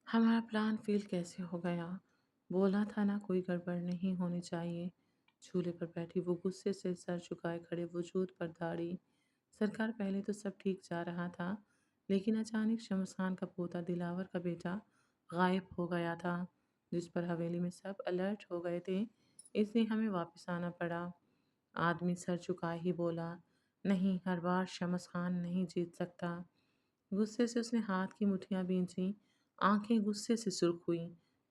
हमारा plan fail कैसे हो गया? बोला था ना कोई गड़बड़ नहीं होनी चाहिए। झूले पर बैठी वो गुस्से से सर झुकाए खड़े वजूद पर दाढ़ी। सरकार पहले तो सब ठीक जा रहा था, लेकिन अचानक शम्स खान का पोता दिलावर का बेटा गायब हो गया था, जिस पर हवेली में सब अलर्ट हो गए थे। इसलिए हमें वापस आना पड़ा। आदमी सर झुकाए ही बोला, नहीं, हर बार शम्स खान नहीं जीत सकता। गुस्से से उसने हाथ की मुठ्ठियां भींची, आंखें गुस्से से सुर्ख हुई।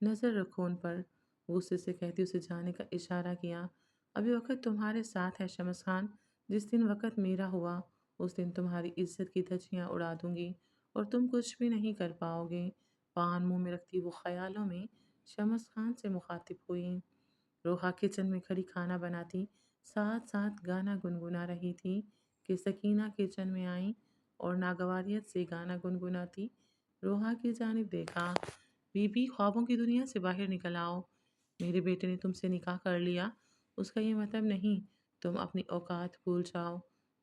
नजर रखो उन पर, गुस्से से कहती उसे जाने का इशारा किया। अभी वक्त तुम्हारे साथ है शमस खान। जिस दिन वक्त मेरा हुआ, उस दिन तुम्हारी इज्जत की धज्जियां उड़ा दूंगी और तुम कुछ भी नहीं कर पाओगे। पान मुंह में रखती वो ख्यालों में शमस खान से मुखातिब हुई। रोहा किचन में खड़ी खाना बनाती, साथ साथ गाना गुनगुना रही थी कि सकीना किचन में आई और नागवारियत से गाना गुनगुनाती रोहा की जानिब देखा। बीबी, ख्वाबों की दुनिया से बाहर निकल आओ। मेरे बेटे ने तुमसे निकाह कर लिया, उसका ये मतलब नहीं तुम अपनी औकात भूल जाओ।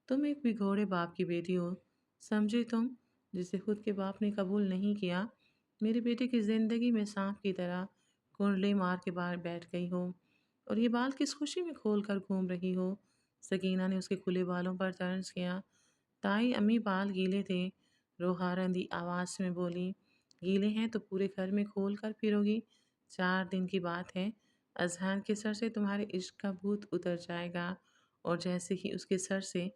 तुम एक भिगोड़े बाप की बेटी हो, समझे तुम, जिसे खुद के बाप ने कबूल नहीं किया। मेरे बेटे की जिंदगी में सांप की तरह कुंडली मार के बाहर बैठ गई हो, और ये बाल किस खुशी में खोल कर घूम रही हो। सकीना ने उसके खुले बालों पर तर्ज किया। ताई अम्मी, बाल गीले थे। रोहा रंधी आवाज में बोली, गीले हैं तो पूरे घर में खोल कर फिरोगी। 4 दिन की बात है, अजहान के सर से तुम्हारे इश्क का भूत उतर जाएगा, और जैसे ही उसके सर से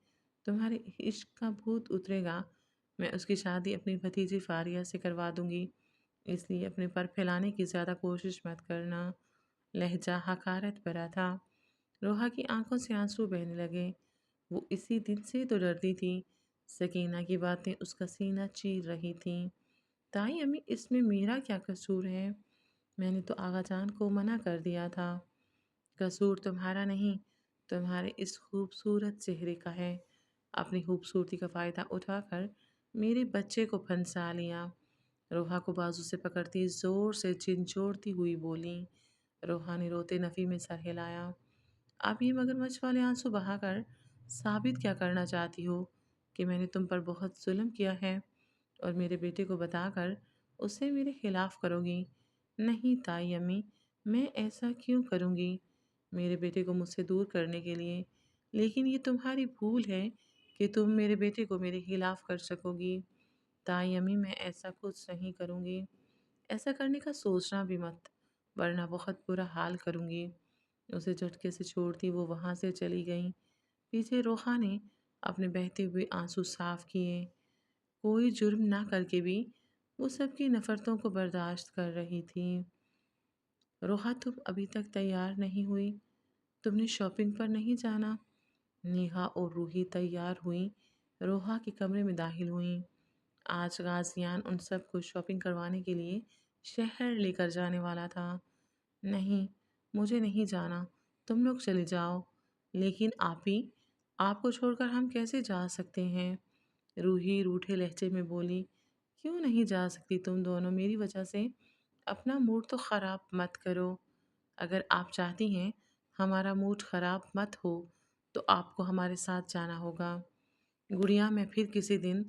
तुम्हारे इश्क का भूत उतरेगा, मैं उसकी शादी अपनी भतीजी फारिया से करवा दूंगी। इसलिए अपने पर फैलाने की ज़्यादा कोशिश मत करना। लहजा हकारत भरा था। रोहा की आंखों से आंसू बहने लगे। वो इसी दिन से तो डरती थी। सकीना की बातें उसका सीना चीर रही थीं। ताई अम्मी, इसमें मेरा क्या कसूर है? मैंने तो आगा जान को मना कर दिया था। कसूर तुम्हारा नहीं, तुम्हारे इस खूबसूरत चेहरे का है। अपनी खूबसूरती का फ़ायदा उठाकर मेरे बच्चे को फंसा लिया। रोहा को बाजू से पकड़ती जोर से झिंझोड़ती हुई बोली। रोहा ने रोते नफ़ी में सर हिलाया। आप ये मगरमच्छ वाले आंसू बहाकर साबित क्या करना चाहती हो? कि मैंने तुम पर बहुत जुल्म किया है और मेरे बेटे को बताकर उसे मेरे खिलाफ करोगी? नहीं ताई अम्मी, मैं ऐसा क्यों करूँगी मेरे बेटे को मुझसे दूर करने के लिए? लेकिन ये तुम्हारी भूल है कि तुम मेरे बेटे को मेरे खिलाफ कर सकोगी। ताई अम्मी, मैं ऐसा कुछ नहीं करूँगी। ऐसा करने का सोचना भी मत, वरना बहुत बुरा हाल करूँगी। उसे झटके से छोड़ती वो वहाँ से चली गई। पीछे रोहा ने अपने बहते हुए आंसू साफ किए। कोई जुर्म ना करके भी वो सबकी नफरतों को बर्दाश्त कर रही थी। रोहा, तुम अभी तक तैयार नहीं हुई? तुमने शॉपिंग पर नहीं जाना? नेहा और रूही तैयार हुई, रोहा के कमरे में दाखिल हुई। आज गाजियान उन सबको शॉपिंग करवाने के लिए शहर लेकर जाने वाला था। नहीं, मुझे नहीं जाना, तुम लोग चले जाओ। लेकिन आपी, आपको छोड़कर हम कैसे जा सकते हैं? रूही रूठे लहजे में बोली। क्यों नहीं जा सकती तुम दोनों? मेरी वजह से अपना मूड तो ख़राब मत करो। अगर आप चाहती हैं हमारा मूड ख़राब मत हो, तो आपको हमारे साथ जाना होगा। गुड़िया, मैं फिर किसी दिन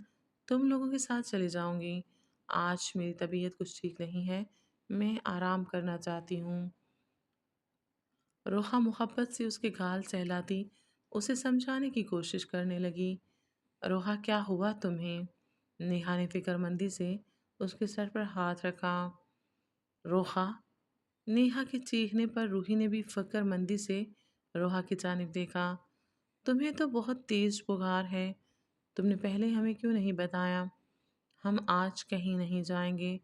तुम लोगों के साथ चले जाऊंगी। आज मेरी तबीयत कुछ ठीक नहीं है, मैं आराम करना चाहती हूँ। रोहा मोहब्बत से उसके गाल सहलाती उसे समझाने की कोशिश करने लगी। रोहा, क्या हुआ तुम्हें? नेहा ने फिक्रमंदी से उसके सर पर हाथ रखा। रोहा, नेहा के चीखने पर रूही ने भी फिक्रमंदी से रोहा की जानिब देखा। तुम्हें तो बहुत तेज बुखार है, तुमने पहले हमें क्यों नहीं बताया? हम आज कहीं नहीं जाएंगे,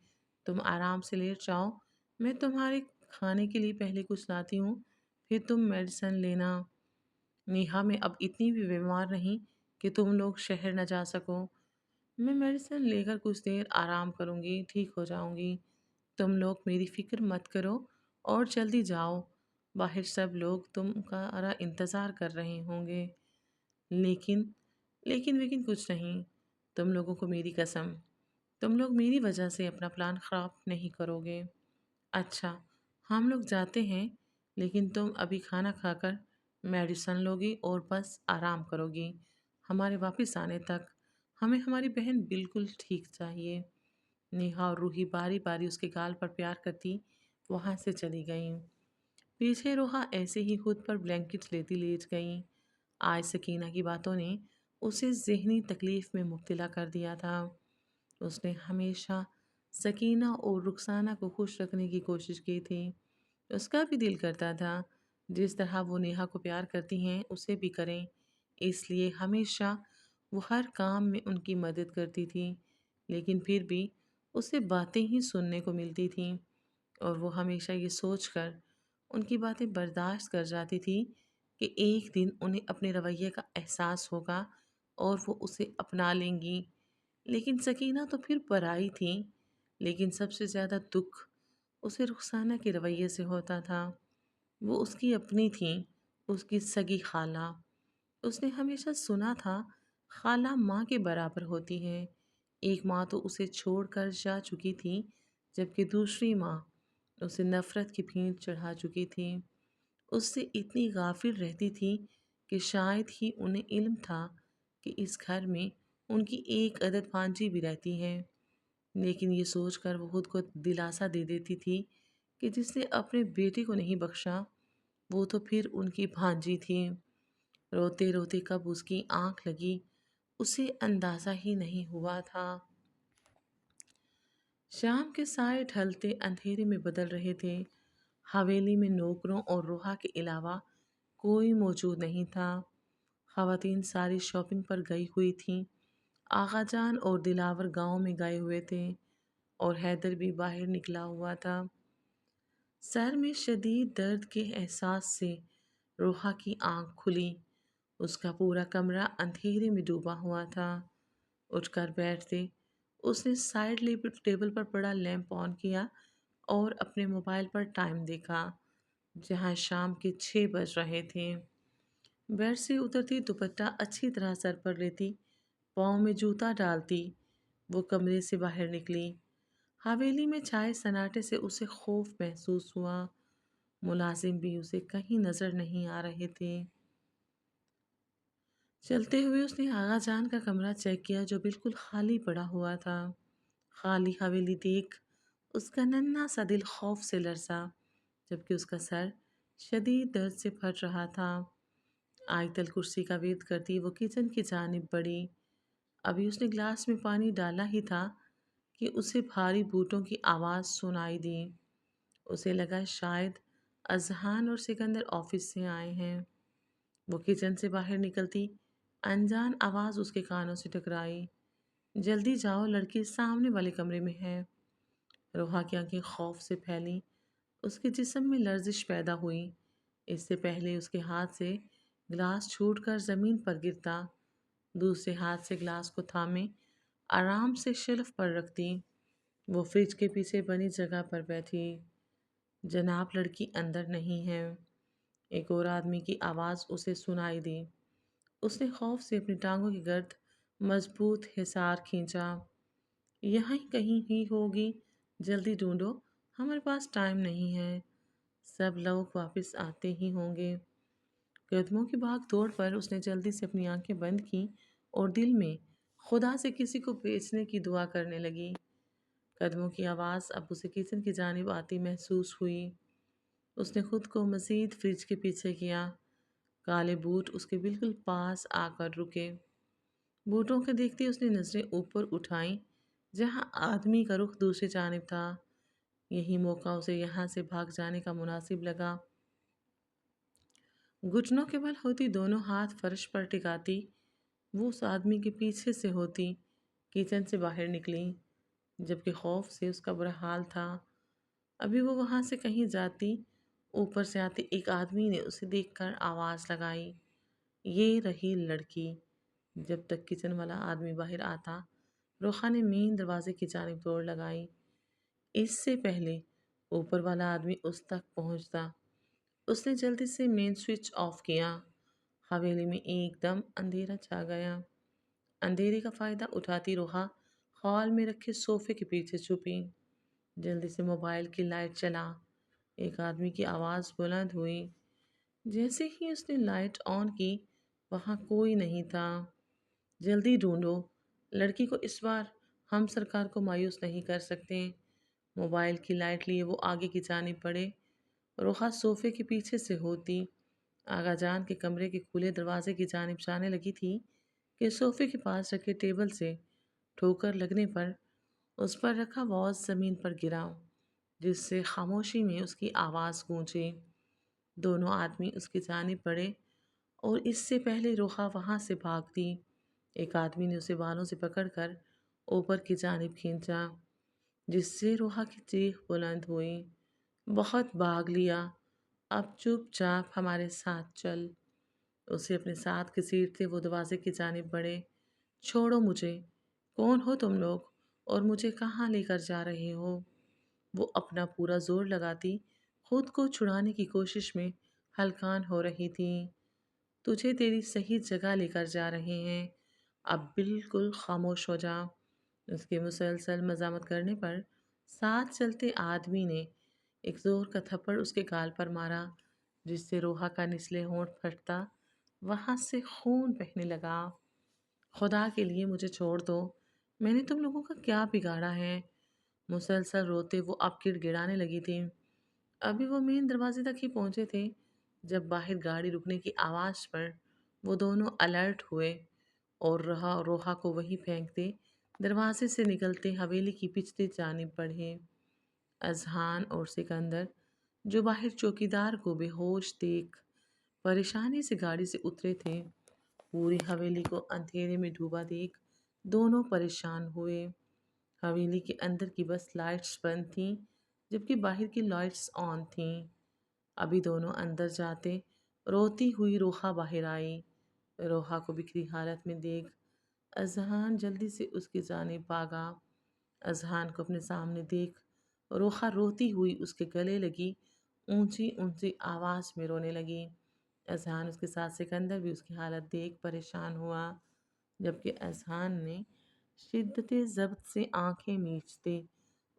तुम आराम से लेट जाओ। मैं तुम्हारे खाने के लिए पहले कुछ लाती हूँ, फिर तुम मेडिसिन लेना। नेहा, मैं अब इतनी भी बीमार नहीं कि तुम लोग शहर न जा सको। मैं मेडिसिन लेकर कुछ देर आराम करूँगी, ठीक हो जाऊँगी। तुम लोग मेरी फ़िक्र मत करो और जल्दी जाओ। बाहर सब लोग तुम्हारा इंतज़ार कर रहे होंगे। लेकिन लेकिन कुछ नहीं। तुम लोगों को मेरी कसम, तुम लोग मेरी वजह से अपना प्लान ख़राब नहीं करोगे। अच्छा, हम लोग जाते हैं, लेकिन तुम अभी खाना खाकर मेडिसिन लोगी और बस आराम करोगी। हमारे वापस आने तक हमें हमारी बहन बिल्कुल ठीक चाहिए। नेहा और रूही बारी बारी उसके गाल पर प्यार करती वहां से चली गईं। पीछे रोहा ऐसे ही खुद पर ब्लैंकेट्स लेती लेट गईं। आज सकीना की बातों ने उसे ज़हनी तकलीफ में मुब्तला कर दिया था। उसने हमेशा सकीना और रुखसाना को खुश रखने की कोशिश की थी। उसका भी दिल करता था जिस तरह वो नेहा को प्यार करती हैं उसे भी करें। इसलिए हमेशा वो हर काम में उनकी मदद करती थी। लेकिन फिर भी उसे बातें ही सुनने को मिलती थीं और वो हमेशा ये सोचकर उनकी बातें बर्दाश्त कर जाती थी कि एक दिन उन्हें अपने रवैये का एहसास होगा और वो उसे अपना लेंगी। लेकिन सकीना तो फिर पराई थी। लेकिन सबसे ज़्यादा दुख उसे रुखसाना के रवैये से होता था। वो उसकी अपनी थी, उसकी सगी खाला। उसने हमेशा सुना था खाला माँ के बराबर होती है। एक माँ तो उसे छोड़कर जा चुकी थी, जबकि दूसरी माँ उसे नफ़रत की भींट चढ़ा चुकी थी। उससे इतनी गाफिल रहती थी कि शायद ही उन्हें इल्म था कि इस घर में उनकी एक अदद भांजी भी रहती है। लेकिन ये सोचकर वो खुद को दिलासा दे देती थी कि जिसने अपने बेटे को नहीं बख्शा वो तो फिर उनकी भांजी थी। रोते रोते कब उसकी आंख लगी उसे अंदाज़ा ही नहीं हुआ था। शाम के साए ढलते अंधेरे में बदल रहे थे। हवेली में नौकरों और रोहा के अलावा कोई मौजूद नहीं था। ख़वातीन सारी शॉपिंग पर गई हुई थीं। आगा जान और दिलावर गांव में गए हुए थे और हैदर भी बाहर निकला हुआ था। सर में शदीद दर्द के एहसास से रोहा की आंख खुली। उसका पूरा कमरा अंधेरे में डूबा हुआ था। उठकर बैठते उसने साइड टेबल पर पड़ा लैंप ऑन किया और अपने मोबाइल पर टाइम देखा, जहां शाम के 6 बज रहे थे। बेड से उतरती दुपट्टा अच्छी तरह सर पर लेती, पाँव में जूता डालती वो कमरे से बाहर निकली। हवेली में छाए सन्नाटे से उसे खौफ महसूस हुआ। मुलाजिम भी उसे कहीं नजर नहीं आ रहे थे। चलते हुए उसने आगा जान का कमरा चेक किया जो बिल्कुल खाली पड़ा हुआ था। खाली हवेली देख उसका नन्हा सा दिल खौफ से लरसा, जबकि उसका सर शदीद दर्द से फट रहा था। आयतल कुर्सी का वेद करती वो किचन की जानिब बढ़ी। अभी उसने ग्लास में पानी डाला ही था कि उसे भारी बूटों की आवाज़ सुनाई दी। उसे लगा शायद अजहान और सिकंदर ऑफिस से आए हैं। वो किचन से बाहर निकलती अनजान आवाज़ उसके कानों से टकराई। जल्दी जाओ, लड़की सामने वाले कमरे में है। रोहा की आंखें खौफ से फैलीं। उसके जिस्म में लर्जिश पैदा हुई। इससे पहले उसके हाथ से गिलास छूटकर ज़मीन पर गिरता, दूसरे हाथ से गिलास को थामे आराम से शेल्फ पर रखती वो फ्रिज के पीछे बनी जगह पर बैठी। जनाब, लड़की अंदर नहीं है। एक और आदमी की आवाज़ उसे सुनाई दी। उसने खौफ से अपनी टांगों की गर्द मजबूत हिसार खींचा। यहाँ कहीं ही होगी, जल्दी ढूंढो, हमारे पास टाइम नहीं है, सब लोग वापस आते ही होंगे। कदमों की भाग दौड़ पर उसने जल्दी से अपनी आंखें बंद की और दिल में खुदा से किसी को बेचने की दुआ करने लगी। कदमों की आवाज़ अब उसे किचन की जानिब आती महसूस हुई। उसने खुद को मज़ीद फ्रिज के पीछे किया। काले बूट उसके बिल्कुल पास आकर रुके। बूटों के देखते उसने नज़रें ऊपर उठाईं, जहाँ आदमी का रुख दूसरी जानिब था। यही मौका उसे यहाँ से भाग जाने का मुनासिब लगा। घुटनों के बल होती दोनों हाथ फर्श पर टिकाती वो उस आदमी के पीछे से होती किचन से बाहर निकली, जबकि खौफ से उसका बुरा हाल था। अभी वो वहाँ से कहीं जाती, ऊपर से आते एक आदमी ने उसे देखकर आवाज़ लगाई। ये रही लड़की। जब तक किचन वाला आदमी बाहर आता, रोखा ने मेन दरवाजे की जानिब दौड़ लगाई। इससे पहले ऊपर वाला आदमी उस तक पहुंचता, उसने जल्दी से मेन स्विच ऑफ किया। हवेली में एकदम अंधेरा छा गया। अंधेरे का फ़ायदा उठाती रोहा हॉल में रखे सोफे के पीछे छुपी। जल्दी से मोबाइल की लाइट चला। एक आदमी की आवाज़ बुलंद हुई। जैसे ही उसने लाइट ऑन की, वहाँ कोई नहीं था। जल्दी ढूंढो, लड़की को इस बार ہم سرکار کو مایوس نہیں کر سکتے۔ موبائل کی لائٹ لیے وہ آگے کی جانب بڑھے۔ روحا صوفے کے پیچھے سے ہوتی آغا جان کے کمرے کے کھلے دروازے کی جانب جانے لگی تھی کہ صوفے کے پاس رکھے ٹیبل سے ٹھوکر لگنے پر اس پر رکھا واز زمین پر گرا، جس سے خاموشی میں اس کی آواز گونجی۔ دونوں آدمی اس کی جانب بڑھے اور اس سے پہلے روحا وہاں سے بھاگتی، ایک آدمی نے اسے بالوں سے پکڑ کر اوپر کی جانب کھینچا، جس سے روحا کی چیخ بلند ہوئی۔ بہت بھاگ لیا، اب چپ چاپ ہمارے ساتھ چل۔ اسے اپنے ساتھ گھسیٹتے وہ دروازے کی جانب بڑھے۔ چھوڑو مجھے، کون ہو تم لوگ اور مجھے کہاں لے کر جا رہے ہو؟ وہ اپنا پورا زور لگاتی خود کو چھڑانے کی کوشش میں ہلکان ہو رہی تھی۔ تجھے تیری صحیح جگہ لے کر جا رہے ہیں، اب بالکل خاموش ہو جا۔ اس کے مسلسل مزاحمت کرنے پر ساتھ چلتے آدمی نے ایک زور کا تھپڑ اس کے گال پر مارا، جس سے روحا کا نچلے ہونٹ پھٹتا وہاں سے خون بہنے لگا۔ خدا کے لیے مجھے چھوڑ دو، میں نے تم لوگوں کا کیا بگاڑا ہے؟ مسلسل روتے وہ اب گڑ گڑانے لگی تھی۔ ابھی وہ مین دروازے تک ہی پہنچے تھے جب باہر گاڑی رکنے کی آواز پر وہ دونوں الرٹ ہوئے اور روحا کو وہی پھینکتے دروازے سے نکلتے حویلی کی پچھلی جانب بڑھے۔ اذہان اور سکندر، جو باہر چوکیدار کو بے ہوش دیکھ پریشانی سے گاڑی سے اترے تھے، پوری حویلی کو اندھیرے میں ڈوبا دیکھ دونوں پریشان ہوئے۔ حویلی کے اندر کی بس لائٹس بند تھیں جبکہ باہر کی لائٹس آن تھیں۔ ابھی دونوں اندر جاتے روتی ہوئی روحا باہر آئی۔ روحا کو بکھری حالت میں دیکھ اذہان جلدی سے اس کی جانب بھاگا۔ اذہان کو اپنے سامنے دیکھ روحا روتی ہوئی اس کے گلے لگی، اونچی اونچی آواز میں رونے لگی۔ اذہان اس کے ساتھ سکندر بھی اس کی حالت دیکھ پریشان ہوا، جبکہ اذہان نے شدت ضبط سے آنکھیں میچتے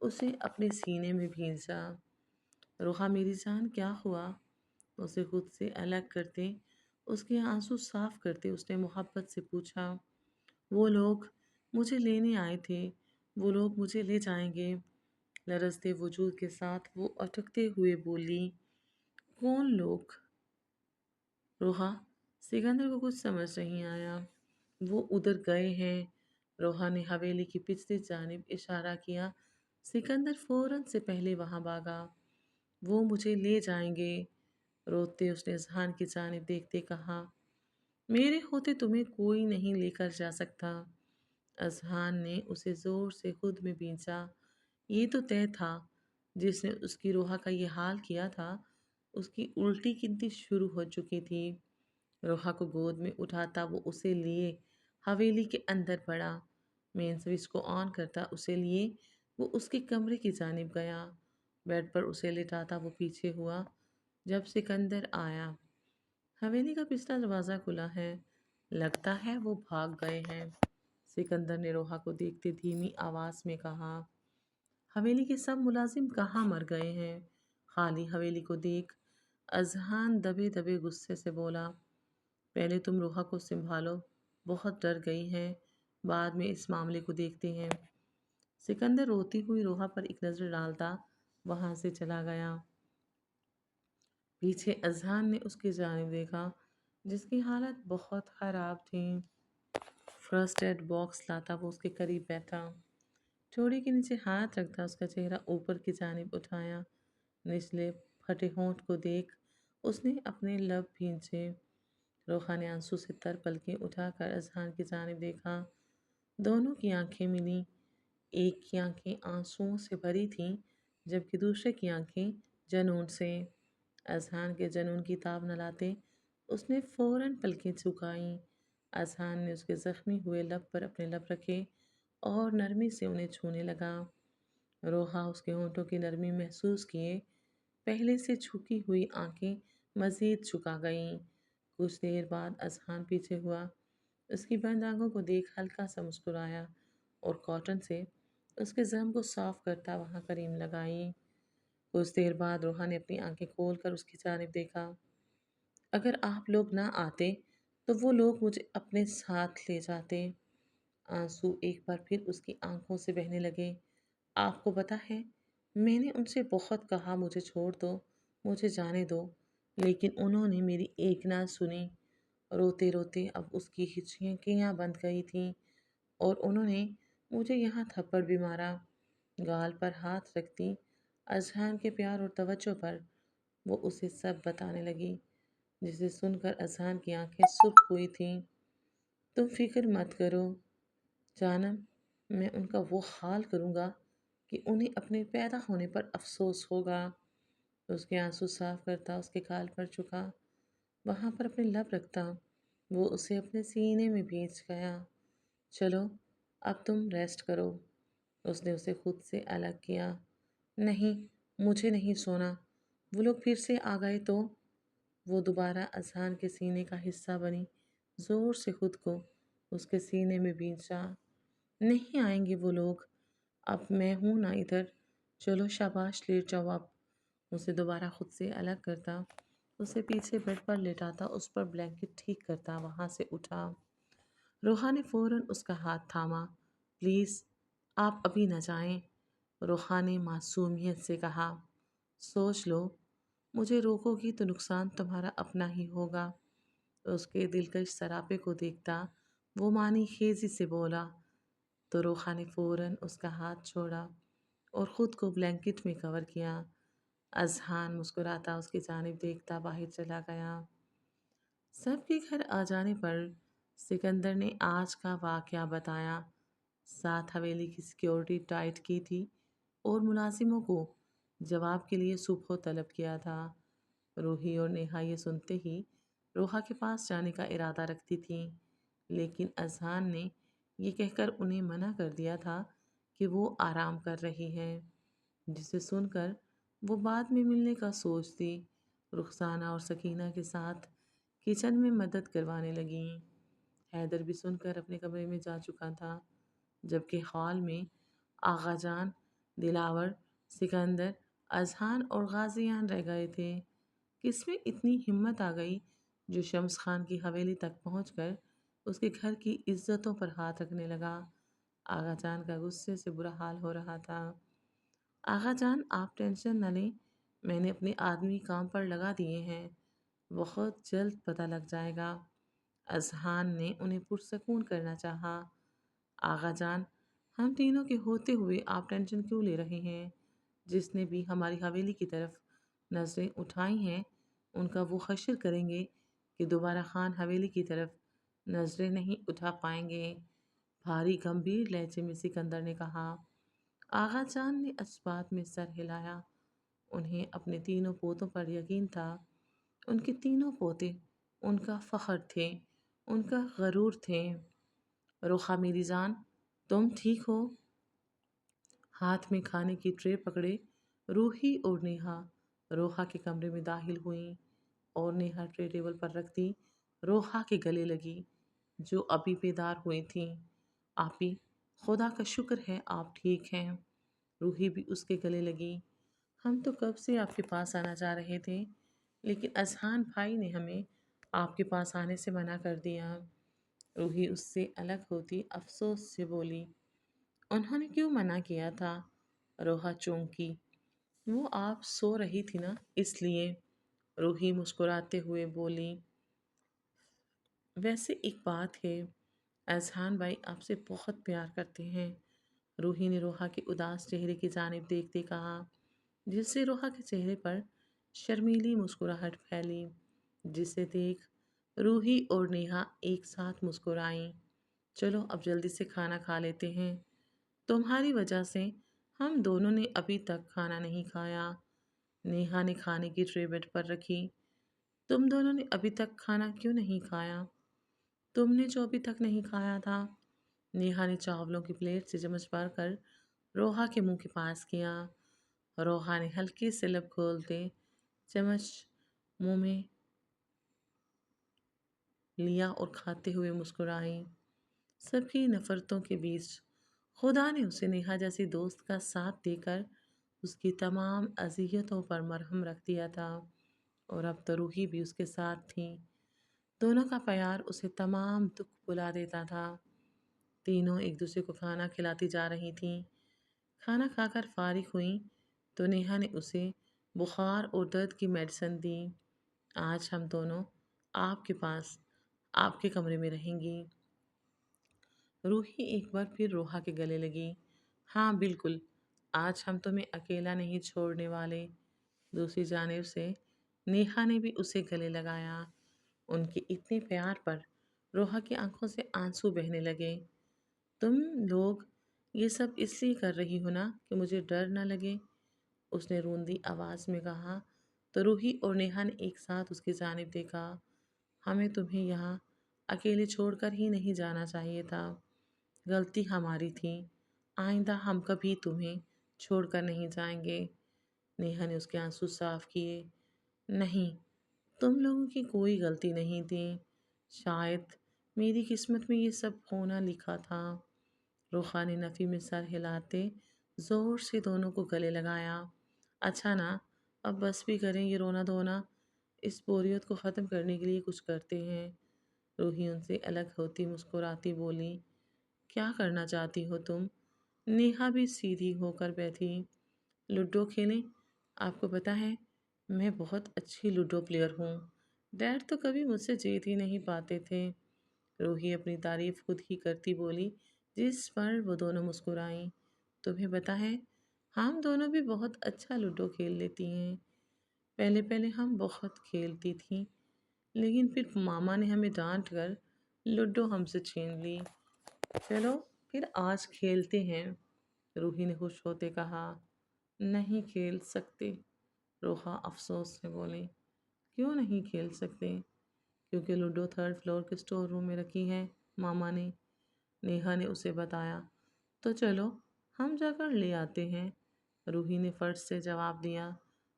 اسے اپنے سینے میں بھینچا۔ روحا میری جان، کیا ہوا؟ اسے خود سے الگ کرتے، اس کے آنسو صاف کرتے اس نے محبت سے پوچھا۔ وہ لوگ مجھے لینے آئے تھے، وہ لوگ مجھے لے جائیں گے۔ لرزتے وجود کے ساتھ وہ اٹکتے ہوئے بولی۔ کون لوگ؟ روحا، سکندر کو کچھ سمجھ نہیں آیا۔ وہ ادھر گئے ہیں۔ روحا نے حویلی کی پچھلی جانب اشارہ کیا۔ سکندر فوراً سے پہلے وہاں بھاگا۔ وہ مجھے لے جائیں گے، روتے اس نے اذہان کی جانب دیکھتے کہا۔ میرے ہوتے تمہیں کوئی نہیں لے کر جا سکتا۔ اذہان نے اسے زور سے خود میں بھینچا۔ یہ تو طے تھا، جس نے اس کی روحا کا یہ حال کیا تھا اس کی الٹی گنتی شروع ہو چکی تھی۔ روحا کو گود میں اٹھاتا وہ اسے لیے حویلی کے اندر بڑھا۔ مین سوئچ کو آن کرتا اسے لیے وہ اس کے کمرے کی جانب گیا۔ بیڈ پر اسے لٹاتا وہ پیچھے ہوا جب سکندر آیا۔ حویلی کا پچھلا دروازہ کھلا ہے، لگتا ہے وہ بھاگ گئے ہیں، سکندر نے روحا کو دیکھتے دھیمی آواز میں کہا۔ حویلی کے سب ملازم کہاں مر گئے ہیں؟ خالی حویلی کو دیکھ اذہان دبے دبے غصے سے بولا۔ پہلے تم روحا کو سنبھالو، بہت ڈر گئی ہے، بعد میں اس معاملے کو دیکھتے ہیں۔ سکندر روتی ہوئی روحا پر ایک نظر ڈالتا وہاں سے چلا گیا۔ پیچھے اذہان نے اس کی جانب دیکھا، جس کی حالت بہت خراب تھی۔ فرسٹ ایڈ باکس لاتا وہ اس کے قریب بیٹھا، چوڑی کے نیچے ہاتھ رکھتا اس کا چہرہ اوپر کی جانب اٹھایا۔ نچلے پھٹے ہونٹ کو دیکھ اس نے اپنے لب بھینچے۔ روحا نے آنسو سے تر پلکیں اٹھا کر اذہان کی جانب دیکھا۔ دونوں کی آنکھیں ملیں، ایک کی آنکھیں آنسوؤں سے بھری تھیں جبکہ دوسرے کی آنکھیں جنون سے۔ اذہان کے جنون کی تاب نہ لاتے اس نے فوراً پلکیں جھکائیں۔ اذہان نے اس کے زخمی ہوئے لب پر اپنے لب رکھے اور نرمی سے انہیں چھونے لگا۔ روحا اس کے ہونٹوں کی نرمی محسوس کیے پہلے سے جھکی ہوئی آنکھیں مزید جھکا گئیں۔ کچھ دیر بعد اذہان پیچھے ہوا، اس کی بند آنکھوں کو دیکھ ہلکا سا مسکرایا اور کاٹن سے اس کے زخم کو صاف کرتا وہاں کریم لگائی۔ کچھ دیر بعد روحا نے اپنی آنکھیں کھول کر اس کی جانب دیکھا۔ اگر آپ لوگ نہ آتے تو وہ لوگ مجھے اپنے ساتھ لے جاتے۔ आंसू एक बार फिर उसकी आंखों से बहने लगे। आपको पता है, मैंने उनसे बहुत कहा मुझे छोड़ दो, मुझे जाने दो, लेकिन उन्होंने मेरी एक ना सुनी। रोते रोते अब उसकी हिचकियाँ बंद गई थीं और उन्होंने मुझे यहाँ थप्पड़ भी मारा। गाल पर हाथ रखती अजहान के प्यार और तवज्जो पर वो उसे सब बताने लगी, जिसे सुनकर अजहान की आंखें सुर्ख हुई थीं। तुम फिक्र मत करो जानम, मैं उनका वो हाल करूँगा कि उन्हें अपने पैदा होने पर अफसोस होगा। उसके आंसू साफ करता उसके गाल पर झुका, वहाँ पर अपने लब रखता। वो उसे अपने सीने में भींच गया। चलो, अब तुम रेस्ट करो। उसने उसे खुद से अलग किया। नहीं, मुझे नहीं सोना। वो लोग फिर से आ गए तो? वो दोबारा अजहान के सीने का हिस्सा बनी, जोर से खुद को उसके सीने में भींचा। नहीं आएंगे वो लोग, अब मैं हूं ना इधर। चलो शाबाश, लेट जाओ अब। उसे दोबारा खुद से अलग करता, उसे पीछे बेड पर लेटाता, उस पर ब्लैंकेट ठीक करता, वहां से उठा। रोहा ने फौरन उसका हाथ थामा। प्लीज़, आप अभी न जाएं। रोहा ने मासूमियत से कहा। सोच लो, मुझे रोकोगी तो नुकसान तुम्हारा अपना ही होगा। उसके दिलकश सरापे को देखता वो मानी खेजी से बोला। तो रोहा ने फौरन उसका हाथ छोड़ा और ख़ुद को ब्लैंकेट में कवर किया। अजहान मुस्कुराता उसकी जानिब देखता बाहर चला गया। सबके घर आ जाने पर सिकंदर ने आज का वाकया बताया। साथ हवेली की सिक्योरिटी टाइट की थी और मुलाजिमों को जवाब के लिए सुबह तलब किया था। रूही और नेहा ये सुनते ही रोहा के पास जाने का इरादा रखती थीं, लेकिन अजहान ने ये कहकर उन्हें मना कर दिया था कि वो आराम कर रही है, जिसे सुनकर वो बाद में मिलने का सोचती। रुखसाना और सकीना के साथ किचन में मदद करवाने लगीं। हैदर भी सुनकर अपने कमरे में जा चुका था, जबकि हॉल में आगा जान, दिलावर, सिकंदर, अजहान और गाजियान रह गए थे। किसमें इतनी हिम्मत आ गई जो शम्स खान की हवेली तक पहुंचकर उसके घर की इज्जतों पर हाथ रखने लगा। आगा जान का गुस्से से बुरा हाल हो रहा था। आगा जान, आप टेंशन न लें, मैंने अपने आदमी काम पर लगा दिए हैं, बहुत जल्द पता लग जाएगा। अजहान ने उन्हें पुरसकून करना चाहा। आगा जान, हम तीनों के होते हुए आप टेंशन क्यों ले रहे हैं? जिसने भी हमारी हवेली की तरफ नज़रें उठाई हैं, उनका वो हश्र करेंगे कि दोबारा खान हवेली की तरफ नज़रें नहीं उठा पाएंगे। भारी गंभीर लहजे में सिकंदर ने कहा। आगा जान ने इस बात में सर हिलाया। उन्हें अपने तीनों पोतों पर यकीन था। उनके तीनों पोते उनका फ़ख्र थे, उनका गरूर थे। रोहा मेरी जान, तुम ठीक हो? हाथ में खाने की ट्रे पकड़े रूही और नेहा रोहा के कमरे में दाखिल हुईं और नेहा ट्रे टेबल पर रखती रोहा के गले लगी, जो अभी बेदार हुई थी। आपी, खुदा का शुक्र है आप ठीक हैं। रूही भी उसके गले लगी। हम तो कब से आपके पास आना चाह रहे थे, लेकिन अजहान भाई ने हमें आपके पास आने से मना कर दिया। रूही उससे अलग होती अफसोस से बोली। उन्होंने क्यों मना किया था? रोहा चौंकी। वो आप सो रही थी ना, इसलिए। रूही मुस्कुराते हुए बोली। वैसे एक बात है, अजहान भाई आपसे बहुत प्यार करते हैं। रूही ने रोहा के उदास चेहरे की जानिब देखते कहा, जिससे रोहा के चेहरे पर शर्मीली मुस्कुराहट फैली, जिसे देख रूही और नेहा एक साथ मुस्कुराईं। चलो अब जल्दी से खाना खा लेते हैं। तुम्हारी वजह से हम दोनों ने अभी तक खाना नहीं खाया। नेहा ने खाने की ट्रे बेड पर रखी। तुम दोनों ने अभी तक खाना क्यों नहीं खाया? तुमने जो अभी तक नहीं खाया था। नेहा ने चावलों की प्लेट से चम्मच भर कर रोहा के मुंह के पास किया। रोहा ने हल्के से लब खोलते चम्मच मुंह में लिया और खाते हुए मुस्कुराई। सबकी नफरतों के बीच खुदा ने उसे नेहा जैसी दोस्त का साथ देकर उसकी तमाम अजियतों पर मरहम रख दिया था, और अब तो रूही भी उसके साथ थी। दोनों का प्यार उसे तमाम दुख भुला देता था। تینوں ایک دوسرے کو کھانا کھلاتی جا رہی تھیں۔ کھانا کھا کر فارغ ہوئیں تو نیہا نے اسے بخار اور درد کی میڈیسن دی۔ آج ہم دونوں آپ کے پاس آپ کے کمرے میں رہیں گی۔ روحی ایک بار پھر روحا کے گلے لگی۔ ہاں بالکل، آج ہم تمہیں اکیلا نہیں چھوڑنے والے۔ دوسری جانب سے نیہا نے بھی اسے گلے لگایا۔ ان کے اتنے پیار پر روحا کی آنکھوں سے آنسو بہنے لگے۔ تم لوگ یہ سب اس لیے کر رہی ہو نا کہ مجھے ڈر نہ لگے، اس نے روندی آواز میں کہا تو روحی اور نیہا نے ایک ساتھ اس کی جانب دیکھا۔ ہمیں تمہیں یہاں اکیلے چھوڑ کر ہی نہیں جانا چاہیے تھا۔ غلطی ہماری تھی۔ آئندہ ہم کبھی تمہیں چھوڑ کر نہیں جائیں گے۔ نیہا نے اس کے آنسو صاف کیے۔ نہیں، تم لوگوں کی کوئی غلطی نہیں تھی۔ شاید میری قسمت میں یہ سب ہونا لکھا تھا۔ روخا نے نفی میں سر ہلاتے زور سے دونوں کو گلے لگایا۔ اچھا نا، اب بس بھی کریں یہ رونا دھونا۔ اس بوریت کو ختم کرنے کے لیے کچھ کرتے ہیں۔ روحی ان سے الگ ہوتی مسکراتی بولی۔ کیا کرنا چاہتی ہو تم؟ نیہا بھی سیدھی ہو کر بیٹھی۔ لوڈو کھیلیں؟ آپ کو پتہ ہے میں بہت اچھی لوڈو پلیئر ہوں۔ ڈیڈ تو کبھی مجھ سے جیت ہی نہیں پاتے تھے۔ روحی اپنی تعریف خود ہی کرتی بولی، جس پر وہ دونوں مسکرائیں۔ تمہیں پتہ ہے ہم دونوں بھی بہت اچھا لوڈو کھیل لیتی ہیں۔ پہلے پہلے ہم بہت کھیلتی تھیں، لیکن پھر ماما نے ہمیں ڈانٹ کر لوڈو ہم سے چھین لی۔ چلو پھر آج کھیلتے ہیں، روحی نے خوش ہوتے کہا۔ نہیں کھیل سکتے، روحا افسوس سے بولی۔ کیوں نہیں کھیل سکتے؟ کیونکہ لوڈو تھرڈ فلور کے اسٹور روم میں رکھی ہے، ماما نے، نیہا نے اسے بتایا۔ تو چلو ہم جا کر لے آتے ہیں، روحی نے فرض سے جواب دیا۔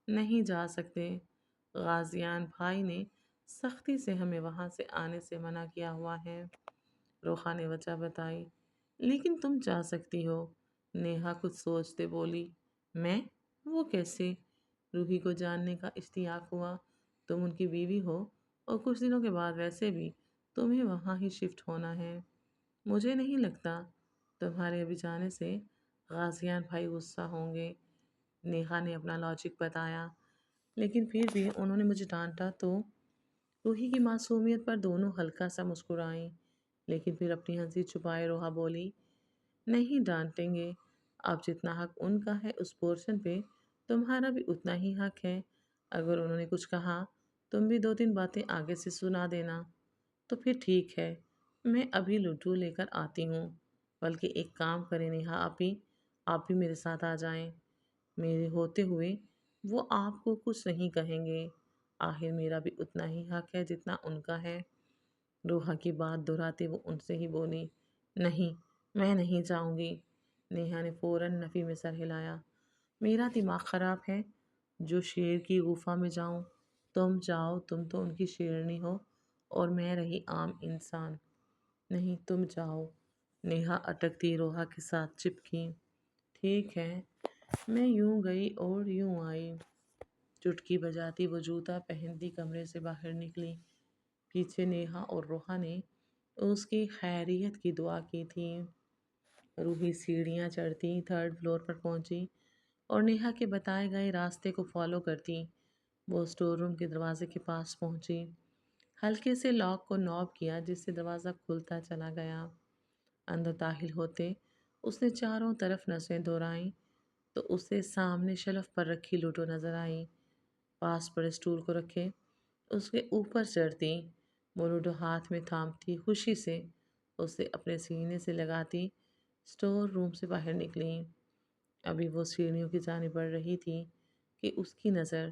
نہیں جا سکتے، غازیان بھائی نے سختی سے ہمیں وہاں سے آنے سے منع کیا ہوا ہے، روحا نے وجہ بتائی۔ لیکن تم جا سکتی ہو، نیہا کچھ سوچتے بولی۔ میں؟ وہ کیسے؟ روحی کو جاننے کا اشتیاق ہوا۔ تم ان کی بیوی ہو اور کچھ دنوں کے بعد ویسے بھی تمہیں وہاں ہی شفٹ ہونا ہے۔ مجھے نہیں لگتا تمہارے ابھی جانے سے غازیان بھائی غصہ ہوں گے، نیہا نے اپنا لاجک بتایا۔ لیکن پھر بھی انہوں نے مجھے ڈانٹا تو؟ روحی کی معصومیت پر دونوں ہلکا سا مسکرائیں، لیکن پھر اپنی ہنسی چھپائے روحا بولی۔ نہیں ڈانٹیں گے، اب جتنا حق ان کا ہے اس پورشن پہ تمہارا بھی اتنا ہی حق ہے۔ اگر انہوں نے کچھ کہا تم بھی دو تین باتیں آگے سے سنا دینا۔ تو پھر ٹھیک ہے، میں ابھی لڈو لے کر آتی ہوں۔ بلکہ ایک کام کریں نیہا آپی، آپ بھی میرے ساتھ آ جائیں۔ میرے ہوتے ہوئے وہ آپ کو کچھ نہیں کہیں گے، آخر میرا بھی اتنا ہی حق ہے جتنا ان کا ہے۔ روحا کی بات دہراتے وہ ان سے ہی بولی۔ نہیں، میں نہیں جاؤں گی، نیہا نے فوراً نفی میں سر ہلایا۔ میرا دماغ خراب ہے، جو شیر کی غفا میں جاؤں؟ تم جاؤ، تم تو ان کی شیرنی ہو اور میں رہی عام انسان۔ نہیں تم جاؤ، نیہا اٹکتی روحا کے ساتھ چپکی۔ ٹھیک ہے، میں یوں گئی اور یوں آئی، چٹکی بجاتی وہ جوتا پہنتی کمرے سے باہر نکلی۔ پیچھے نیہا اور روحا نے اس کی خیریت کی دعا کی تھی۔ روحی سیڑھیاں چڑھتی تھرڈ فلور پر پہنچی اور نیہا کے بتائے گئے راستے کو فالو کرتی وہ اسٹور روم کے دروازے کے پاس پہنچی۔ ہلکے سے لاک کو نوب کیا جس سے دروازہ کھلتا چلا گیا۔ اندر داخل ہوتے اس نے چاروں طرف نظریں دورائیں تو اسے سامنے شیلف پر رکھی لوڈو نظر آئی۔ پاس پڑے اسٹول کو رکھے اس کے اوپر چڑھتی وہ لوڈو ہاتھ میں تھامتی خوشی سے اسے اپنے سینے سے لگاتی اسٹور روم سے باہر نکلی۔ ابھی وہ سیڑھیوں کی جانب بڑھ رہی تھی کہ اس کی نظر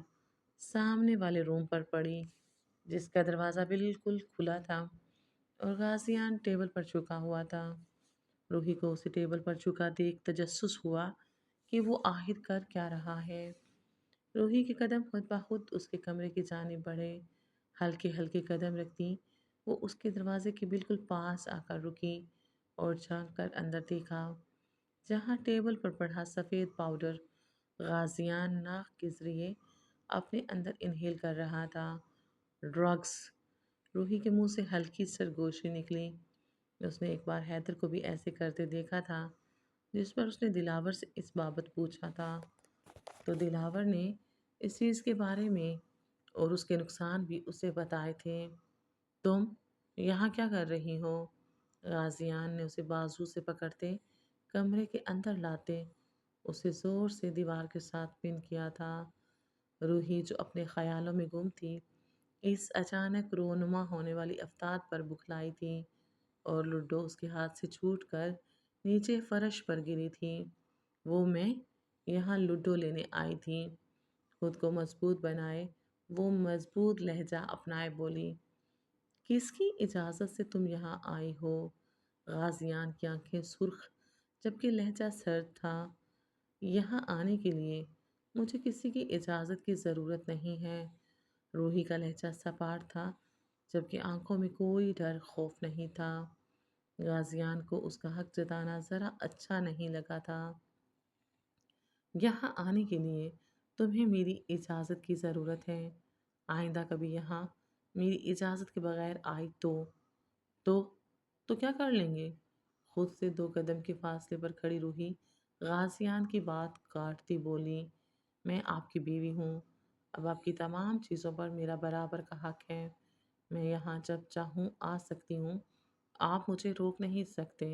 سامنے والے روم پر پڑی جس کا دروازہ بالکل کھلا تھا اور غازیان ٹیبل پر جھکا ہوا تھا۔ روحی کو اسے ٹیبل پر جھکا دیکھ تجسس ہوا کہ وہ آخر کر کیا رہا ہے۔ روحی کے قدم خود بخود اس کے کمرے کی جانب بڑھے۔ ہلکے ہلکے قدم رکھتی وہ اس کے دروازے کے بالکل پاس آ کر رکی اور جھانک کر اندر دیکھا، جہاں ٹیبل پر پڑا سفید پاؤڈر غازیان ناک کے ذریعے اپنے اندر انہیل کر رہا تھا۔ ڈرگس! روحی کے منہ سے ہلکی سرگوشی نکلی۔ اس نے ایک بار حیدر کو بھی ایسے کرتے دیکھا تھا، جس پر اس نے دلاور سے اس بابت پوچھا تھا، تو دلاور نے اس چیز کے بارے میں اور اس کے نقصان بھی اسے بتائے تھے۔ تم یہاں کیا کر رہی ہو؟ غازیان نے اسے بازو سے پکڑتے کمرے کے اندر لاتے اسے زور سے دیوار کے ساتھ پن کیا تھا۔ روحی جو اپنے خیالوں میں گم تھی، اس اچانک رونما ہونے والی افتاد پر بکھلائی تھی اور لڈو اس کے ہاتھ سے چھوٹ کر نیچے فرش پر گری تھی۔ وہ میں یہاں لڈو لینے آئی تھی، خود کو مضبوط بنائے وہ مضبوط لہجہ اپنائے بولی، کس کی اجازت سے تم یہاں آئی ہو؟ غازیان کی آنکھیں سرخ جبکہ لہجہ سرد تھا۔ یہاں آنے کے لیے مجھے کسی کی اجازت کی ضرورت نہیں ہے۔ روحی کا لہجہ سپاٹ تھا جبکہ آنکھوں میں کوئی ڈر خوف نہیں تھا۔ غازیان کو اس کا حق جتانا ذرا اچھا نہیں لگا تھا۔ یہاں آنے کے لیے تمہیں میری اجازت کی ضرورت ہے۔ آئندہ کبھی یہاں میری اجازت کے بغیر آئی تو تو کیا کر لیں گے؟ خود سے 2 قدم کے فاصلے پر کھڑی روحی غازیان کی بات کاٹتی بولی، میں آپ کی بیوی ہوں، اب آپ کی تمام چیزوں پر میرا برابر کا حق ہے۔ میں یہاں جب چاہوں آ سکتی ہوں، آپ مجھے روک نہیں سکتے۔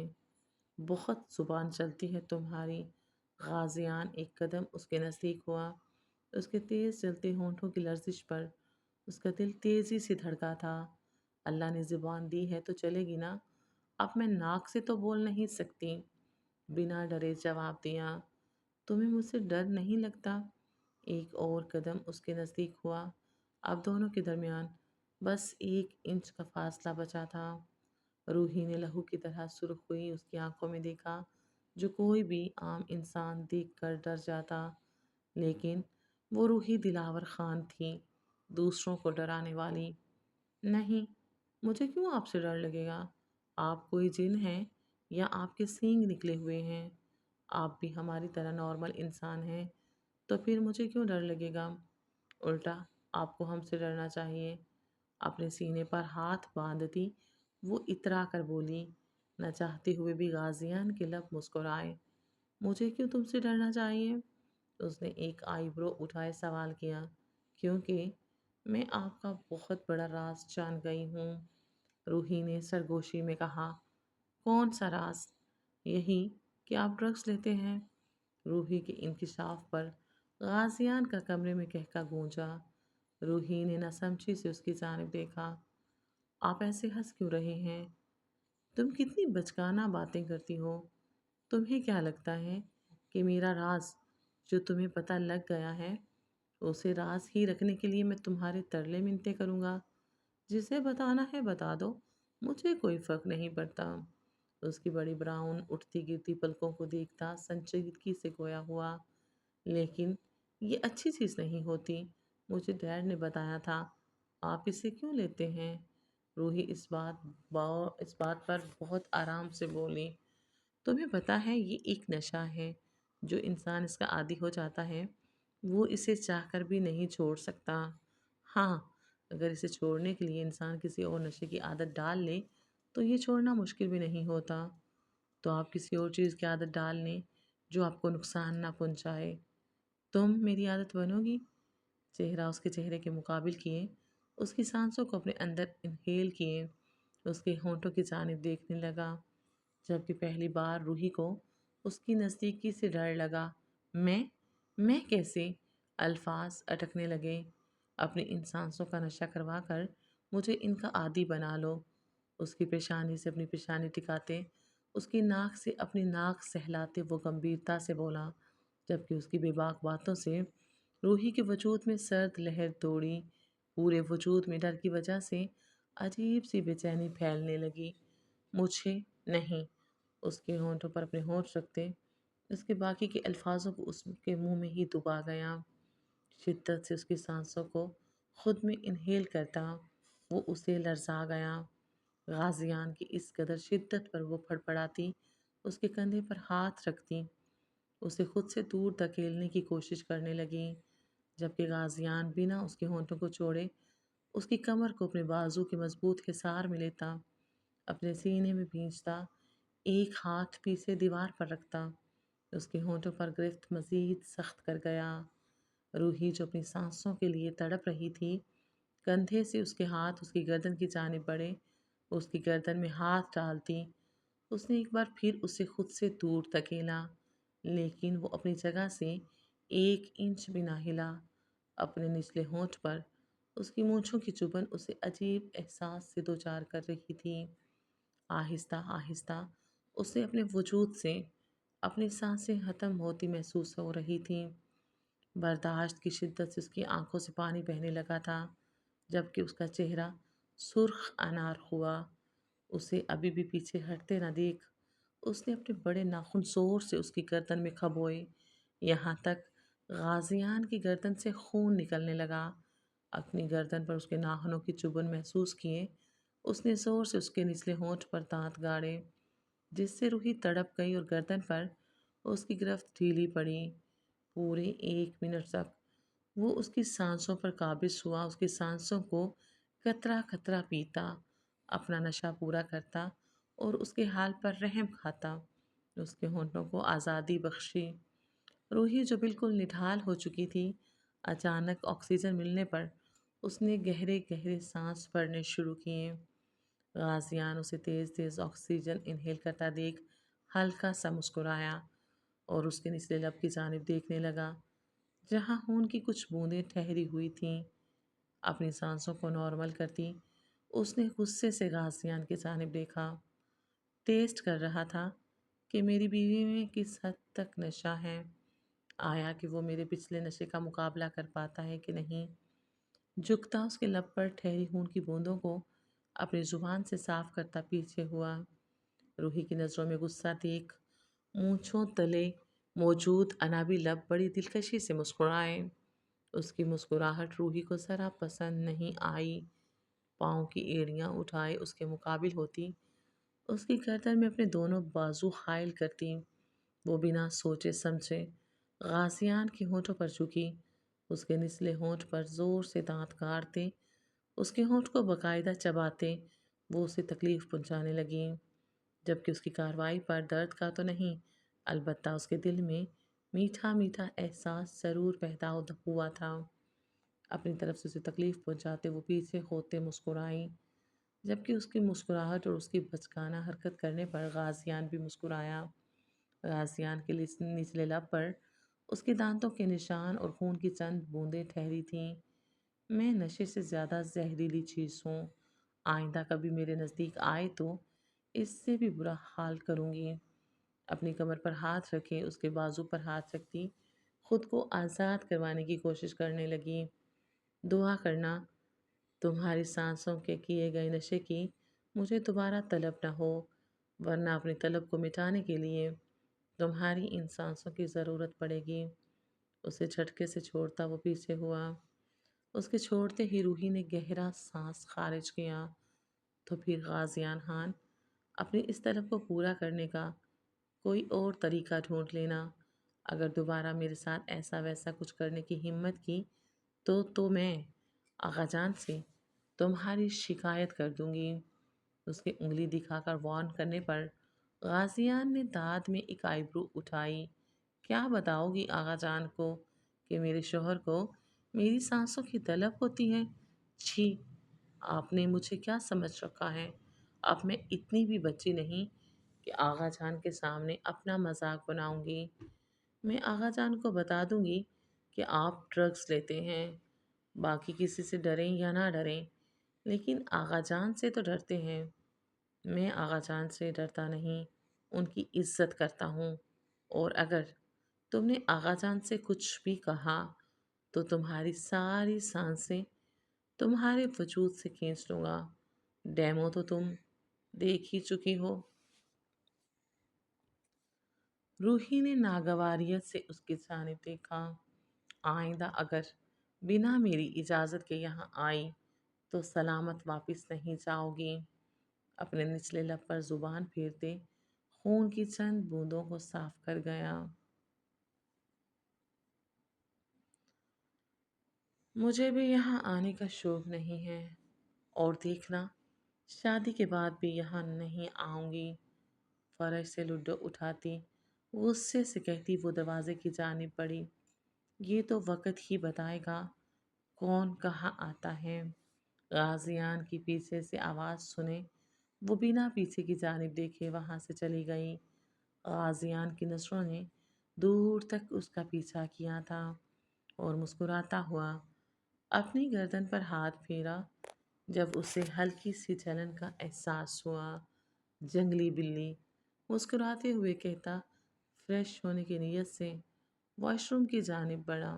بہت زبان چلتی ہے تمہاری۔ غازیان 1 قدم اس کے نزدیک ہوا۔ اس کے تیز چلتے ہونٹوں کی لرزش پر اس کا دل تیزی سے دھڑکا تھا۔ اللہ نے زبان دی ہے تو چلے گی نا؟ اب میں ناک سے تو بول نہیں سکتی۔ بنا ڈرے جواب دیا، تمہیں مجھ سے ڈر نہیں لگتا؟ 1 اور قدم اس کے نزدیک ہوا۔ اب دونوں کے درمیان بس 1 انچ کا فاصلہ بچا تھا۔ روحی نے لہو کی طرح سرخ ہوئی اس کی آنکھوں میں دیکھا جو کوئی بھی عام انسان دیکھ کر ڈر جاتا، لیکن وہ روحی دلاور خان تھی، دوسروں کو ڈرانے والی۔ نہیں، مجھے کیوں آپ سے ڈر لگے گا؟ آپ کوئی جن ہیں یا آپ کے سینگ نکلے ہوئے ہیں؟ آپ بھی ہماری طرح نارمل انسان ہیں، تو پھر مجھے کیوں ڈر لگے گا؟ الٹا آپ کو ہم سے ڈرنا چاہیے۔ اپنے سینے پر ہاتھ باندھتی وہ اترا کر بولی، نہ چاہتے ہوئے بھی غازیان کے لب مسکرائے۔ مجھے کیوں تم سے ڈرنا چاہیے؟ اس نے ایک آئی برو اٹھائے سوال کیا۔ کیونکہ میں آپ کا بہت بڑا راز جان گئی ہوں، روحی نے سرگوشی میں کہا۔ کون سا راز؟ یہی کہ آپ ڈرگس لیتے ہیں۔ روحی کے انکشاف پر غازیان کا کمرے میں کہکا گونجا۔ روحی نے نہ سمجھی سے اس کی جانب دیکھا۔ آپ ایسے ہنس کیوں رہے ہیں؟ تم کتنی بچکانہ باتیں کرتی ہو۔ تمہیں کیا لگتا ہے کہ میرا راز جو تمہیں پتہ لگ گیا ہے، اسے راز ہی رکھنے کے لیے میں تمہارے ترلے منتیں کروں گا؟ جسے بتانا ہے بتا دو، مجھے کوئی فرق نہیں پڑتا۔ اس کی بڑی براؤن اٹھتی گرتی پلکوں کو دیکھتا سنجیدگی سے گویا ہوا، لیکن یہ اچھی چیز نہیں ہوتی، مجھے ڈیڈ نے بتایا تھا۔ آپ اسے کیوں لیتے ہیں؟ روحی اس بات پر بہت آرام سے بولی، تمہیں پتہ ہے یہ ایک نشہ ہے، جو انسان اس کا عادی ہو جاتا ہے وہ اسے چاہ کر بھی نہیں چھوڑ سکتا۔ ہاں، اگر اسے چھوڑنے کے لیے انسان کسی اور نشے کی عادت ڈال لے تو یہ چھوڑنا مشکل بھی نہیں ہوتا۔ تو آپ کسی اور چیز کی عادت ڈال لیں جو آپ کو نقصان نہ پہنچائے۔ تم میری عادت بنو گی؟ چہرہ اس کے چہرے کے مقابل کیے، اس کی سانسوں کو اپنے اندر انہیل کیے، اس کے ہونٹوں کی جانب دیکھنے لگا، جبکہ پہلی بار روحی کو اس کی نزدیکی سے ڈر لگا۔ میں کیسے؟ الفاظ اٹکنے لگے۔ اپنی ان سانسوں کا نشہ کروا کر مجھے ان کا عادی بنا لو۔ اس کی پیشانی سے اپنی پیشانی ٹکاتے، اس کی ناک سے اپنی ناک سہلاتے وہ گمبھیرتا سے بولا، جبکہ اس کی بے باک باتوں سے روحی کے وجود میں سرد لہر دوڑی، پورے وجود میں ڈر کی وجہ سے عجیب سی بے چینی پھیلنے لگی۔ مجھے نہیں، اس کے ہونٹوں پر اپنے ہونٹ رکھتے اس کے باقی کے الفاظوں کو اس کے منہ میں ہی دبا گیا۔ شدت سے اس کی سانسوں کو خود میں انہیل کرتا وہ اسے لرزا گیا۔ غازیان کی اس قدر شدت پر وہ پڑپڑاتی، اس کے کندھے پر ہاتھ رکھتی، اسے خود سے دور دھکیلنے کی کوشش کرنے لگی، جبکہ غازیان بنا اس کے ہونٹوں کو چھوڑے اس کی کمر کو اپنے بازو کے مضبوط حصار میں لیتا अपने सीने में भींचता, एक हाथ पीछे दीवार पर रखता। उसके होठों पर गिरफ्त मजीद सख्त कर गया। रूही जो अपनी सांसों के लिए तड़प रही थी, कंधे से उसके हाथ उसकी गर्दन की जानिब बढ़े, उसकी गर्दन में हाथ डालती। उसने एक बार फिर उसे खुद से दूर धकेला, लेकिन वो अपनी जगह से 1 इंच भी ना हिला। अपने निचले होंठ पर उसकी मूंछों की चुभन उसे अजीब एहसास से दो चार कर रही थी। आहिस्ता आहिस्ता उसे अपने वजूद से अपनी सांसें खत्म होती महसूस हो रही थी। बर्दाश्त की शिद्दत से उसकी आंखों से पानी बहने लगा था, जबकि उसका चेहरा सुर्ख अनार हुआ। उसे अभी भी पीछे हटते न देख उसने अपने बड़े नाखून जोर से उसकी गर्दन में खबोए, यहाँ तक गाजियान की गर्दन से खून निकलने लगा। अपनी गर्दन पर उसके नाखूनों की चुभन महसूस किए उसने जोर से उसके निचले होंठ पर दांत गाड़े, जिससे रूही तड़प गई और गर्दन पर उसकी गिरफ्त ढीली पड़ी। पूरे 1 मिनट तक वो उसकी सांसों पर काबिज हुआ, उसकी सांसों को कतरा कतरा पीता, अपना नशा पूरा करता और उसके हाल पर रहम खाता। उसके होंठों को आज़ादी बख्शी। रूही जो बिल्कुल निढाल हो चुकी थी, अचानक ऑक्सीजन मिलने पर उसने गहरे गहरे सांस भरने शुरू किए। गाजियान उसे तेज़ तेज़ ऑक्सीजन इनहेल करता देख हल्का सा मुस्कुराया और उसके निचले लब की जानिब देखने लगा, जहाँ खून की कुछ बूंदें ठहरी हुई थीं। अपनी सांसों को नॉर्मल करती उसने गुस्से से गाजियान की जानिब देखा। टेस्ट कर रहा था कि मेरी बीवी में किस हद तक नशा है, आया कि वो मेरे पिछले नशे का मुकाबला कर पाता है कि नहीं। झुकता उसके लब पर ठहरी खून की बूंदों को अपनी जुबान से साफ करता पीछे हुआ। रूही की नज़रों में गुस्सा देख मूंछों तले मौजूद अनाबी लब बड़ी दिलकशी से मुस्कुराए। उसकी मुस्कुराहट रूही को ज़रा पसंद नहीं आई। पाँव की एड़ियाँ उठाए उसके मुकाबिल होती, उसकी गर्दन में अपने दोनों बाजू हायल करती। वो बिना सोचे समझे गाजियान के होठों पर झुकी, उसके निचले होंठ पर जोर से दांत काटते, उसके होंठ को बकायदा चबाते वो उसे तकलीफ पहुंचाने लगी। जबकि उसकी कार्रवाई पर दर्द का तो नहीं, अलबत्ता उसके दिल में मीठा मीठा एहसास ज़रूर पैदा हुआ था। अपनी तरफ से उसे तकलीफ पहुंचाते वो पीछे होते मुस्कुराई, जबकि उसकी मुस्कुराहट और उसकी बचकाना हरकत करने पर गाजियान भी मुस्कुराया। गाजियान के निचले लब पर उसके दांतों के निशान और खून की चंद बूंदें ठहरी थीं। मैं नशे से ज़्यादा जहरीली चीज़ हूँ, आइंदा कभी मेरे नज़दीक आए तो इससे भी बुरा हाल करूँगी। अपनी कमर पर हाथ रखे उसके बाजू पर हाथ रखती खुद को आज़ाद करवाने की कोशिश करने लगी। दुआ करना तुम्हारी सांसों के किए गए नशे की मुझे दोबारा तलब न हो, वरना अपनी तलब को मिटाने के लिए तुम्हारी इन सांसों की ज़रूरत पड़ेगी। उसे झटके से छोड़ता वो पीछे हुआ। उसके छोड़ते ही रूही ने गहरा सांस खारिज किया। तो फिर गाजियान खान, अपनी इस तलब को पूरा करने का कोई और तरीका ढूंढ लेना। अगर दोबारा मेरे साथ ऐसा वैसा कुछ करने की हिम्मत की तो मैं आगा जान से तुम्हारी शिकायत कर दूंगी। उसकी उंगली दिखाकर वार्न करने पर गाजियान ने दाद में एक आईब्रो उठाई। क्या बताओगी आगा जान को कि मेरे शोहर को मेरी सांसों की तलब होती है? छी, आपने मुझे क्या समझ रखा है? अब मैं इतनी भी बच्ची नहीं कि आगा जान के सामने अपना मजाक बनाऊंगी। मैं आगा जान को बता दूंगी कि आप ड्रग्स लेते हैं। बाकी किसी से डरें या ना डरें, लेकिन आगा जान से तो डरते हैं। मैं आगा जान से डरता नहीं, उनकी इज्जत करता हूँ। और अगर तुमने आगा जान से कुछ भी कहा तो तुम्हारी सारी सांसें तुम्हारे वजूद से खींच लूँगा। डेमो तो तुम देख ही चुकी हो। रूही ने नागवारियत से उसकी जानिब देखा। आइंदा अगर बिना मेरी इजाज़त के यहाँ आई तो सलामत वापस नहीं जाओगी। अपने निचले लब पर जुबान फेरते खून की चंद बूंदों को साफ कर गया। मुझे भी यहाँ आने का शौक नहीं है, और देखना شادی کے بعد بھی یہاں نہیں آؤں گی۔ فرش سے لڈو اٹھاتی غصے سے کہتی وہ دروازے کی جانب بڑھی۔ یہ تو وقت ہی بتائے گا کون کہاں آتا ہے۔ غازیان کی پیچھے سے آواز سنے وہ بنا پیچھے کی جانب دیکھے وہاں سے چلی گئی۔ غازیان کی نظروں نے دور تک اس کا پیچھا کیا تھا اور مسکراتا ہوا اپنی گردن پر ہاتھ پھیرا جب اسے ہلکی سی جلن کا احساس ہوا۔ جنگلی بلی مسکراتے ہوئے کہتا فریش ہونے کی نیت سے واش روم کی جانب بڑھا۔